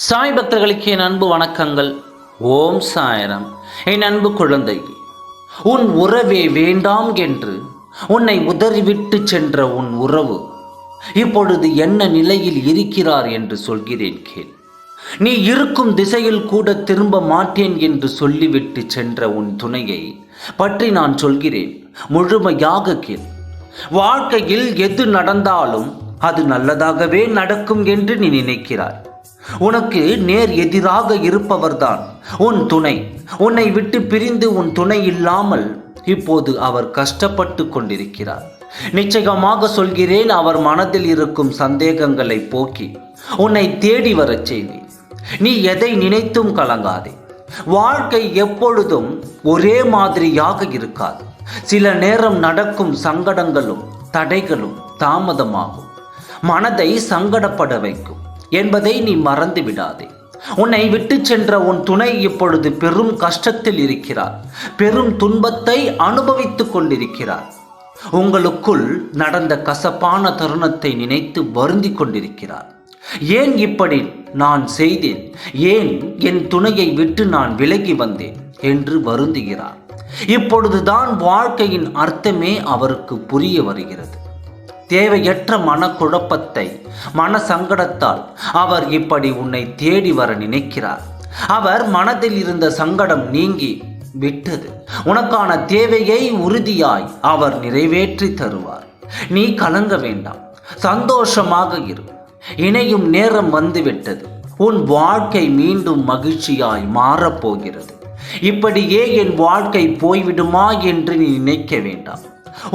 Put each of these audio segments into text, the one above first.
சாய் பக்தர்களுக்கு என் அன்பு வணக்கங்கள். ஓம் சாயரம். என் அன்பு குழந்தை, உன் உறவே வேண்டாம் என்று உன்னை உதறிவிட்டு சென்ற உன் உறவு இப்பொழுது என்ன நிலையில் இருக்கிறார் என்று சொல்கிறேன் கேள். நீ இருக்கும் திசையில் கூட திரும்ப மாட்டேன் என்று சொல்லிவிட்டு சென்ற உன் துணையை பற்றி நான் சொல்கிறேன், முழுமையாக கேள். வாழ்க்கையில் எது நடந்தாலும் அது நல்லதாகவே நடக்கும் என்று நீ நினைக்கிறாய். உனக்கு நேர் எதிராக இருப்பவர்தான் உன் துணை. உன்னை விட்டு பிரிந்து உன் துணை இல்லாமல் இப்போது அவர் கஷ்டப்பட்டு கொண்டிருக்கிறார். நிச்சயமாக சொல்கிறேன், அவர் மனதில் இருக்கும் சந்தேகங்களை போக்கி உன்னை தேடி வரச் செய்வேன். நீ எதை நினைத்தும் கலங்காதே. வாழ்க்கை எப்பொழுதும் ஒரே மாதிரியாக இருக்காது. சில நேரம் நடக்கும் சங்கடங்களும் தடைகளும் தாமதமாகும், மனதை சங்கடப்பட வைக்கும் என்பதை நீ மறந்து விடாதே. உன்னை விட்டு சென்ற உன் துணை இப்பொழுது பெரும் கஷ்டத்தில் இருக்கிறார், பெரும் துன்பத்தை அனுபவித்துக் கொண்டிருக்கிறார். உங்களுக்குள் நடந்த கசப்பான தருணத்தை நினைத்து வருந்தி கொண்டிருக்கிறார். ஏன் இப்படி நான் செய்தேன், ஏன் என் துணையை விட்டு நான் விலகி வந்தேன் என்று வருந்துகிறார். இப்பொழுதுதான் வாழ்க்கையின் அர்த்தமே அவருக்கு புரிய வருகிறது. தேவையற்ற மனக்குழப்பத்தை, மன சங்கடத்தால் அவர் இப்படி உன்னை தேடி வர நினைக்கிறார். அவர் மனதில் இருந்த சங்கடம் நீங்கி விட்டது. உனக்கான தேவையை உறுதியாய் அவர் நிறைவேற்றி தருவார். நீ கலங்க வேண்டாம், சந்தோஷமாக இரு. இணையும் நேரம் வந்துவிட்டது. உன் வாழ்க்கை மீண்டும் மகிழ்ச்சியாய் மாறப்போகிறது. இப்படியே என் வாழ்க்கை போய்விடுமா என்று நீ நினைக்க வேண்டாம்.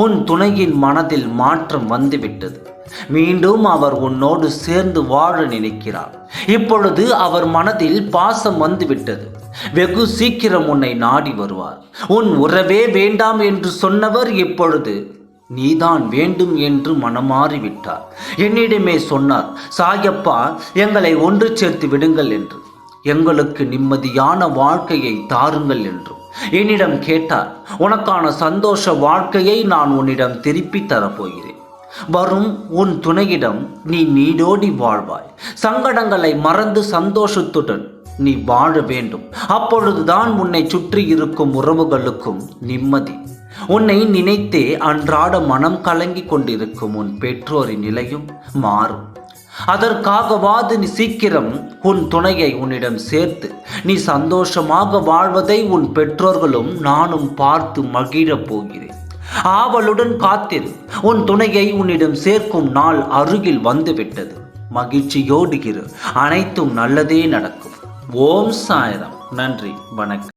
உன் துணையின் மனதில் மாற்றம் வந்துவிட்டது. மீண்டும் அவர் உன்னோடு சேர்ந்து வாழ நினைக்கிறார். இப்பொழுது அவர் மனதில் பாசம் வந்துவிட்டது. வெகு சீக்கிரம் உன்னை நாடி வருவார். உன் உறவே வேண்டாம் என்று சொன்னவர் இப்பொழுது நீதான் வேண்டும் என்று மனமாறிவிட்டார். என்னிடமே சொன்னார், சாயப்பா, எங்களை ஒன்று சேர்த்து விடுங்கள் என்று, எங்களுக்கு நிம்மதியான வாழ்க்கையை தாருங்கள் என்று என்னிடம் கேட்டார். உனக்கான சந்தோஷ வாழ்க்கையை நான் உன்னிடம் திருப்பி தரப்போகிறேன். வரும் உன் துணையிடம் நீ நீடோடி வாழ்வாய். சங்கடங்களை மறந்து சந்தோஷத்துடன் நீ வாழ வேண்டும். அப்பொழுதுதான் உன்னை சுற்றி இருக்கும் உறவுகளுக்கும் நிம்மதி. உன்னை நினைத்தே அன்றாட மனம் கலங்கி கொண்டிருக்கும் உன் பெற்றோரின் நிலையும் மாறும். அதற்காகவாது நீ சீக்கிரம் உன் துணையை உன்னிடம் சேர்த்து நீ சந்தோஷமாக வாழ்வதை உன் பெற்றோர்களும் நானும் பார்த்து மகிழப் போகிறேன். ஆவலுடன் காத்திரு. உன் துணையை உன்னிடம் சேர்க்கும் நாள் அருகில் வந்துவிட்டது. மகிழ்ச்சியோடு இரு. அனைத்தும் நல்லதே நடக்கும். ஓம் சாய்ராம். நன்றி, வணக்கம்.